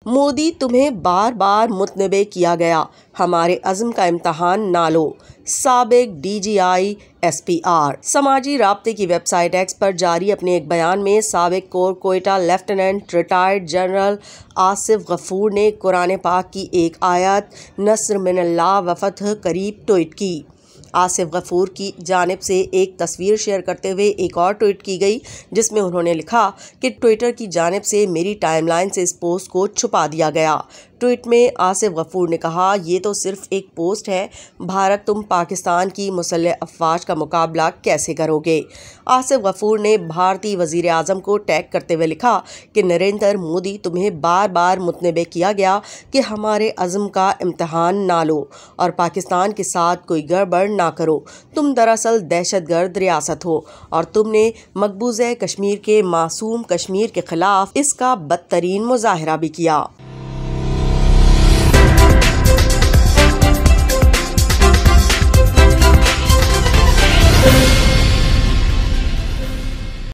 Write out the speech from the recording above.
मोदी तुम्हें बार बार मुतनबे किया गया, हमारे अज़्म का इम्तहान ना लो। साबिक DGI SPR। समाजी राब्ते की वेबसाइट एक्स पर जारी अपने एक बयान में साबिक corps Quetta lieutenant retired general Asif Ghafoor ने कुरान पाक की एक आयत नस्र मिनल्लाह व फतह करीब ट्वीट की। आसिफ गफूर की जानिब से एक तस्वीर शेयर करते हुए एक और ट्वीट की गई, जिसमें उन्होंने लिखा कि ट्विटर की जानिब से मेरी टाइमलाइन से इस पोस्ट को छुपा दिया गया। ट्वीट में आसिफ गफूर ने कहा, ये तो सिर्फ एक पोस्ट है, भारत तुम पाकिस्तान की मुसल्लह अफवाज का मुकाबला कैसे करोगे। आसिफ गफूर ने भारतीय वज़ीर आज़म को टैग करते हुए लिखा कि नरेंद्र मोदी तुम्हें बार बार मुतनबे किया गया कि हमारे अज़्म का इम्तहान ना लो और पाकिस्तान के साथ कोई गड़बड़ ना करो। तुम दरअसल दहशतगर्द रियासत हो और तुमने मकबूज़े कश्मीर के मासूम कश्मीर के खिलाफ इसका बदतरीन मुजाहरा भी किया।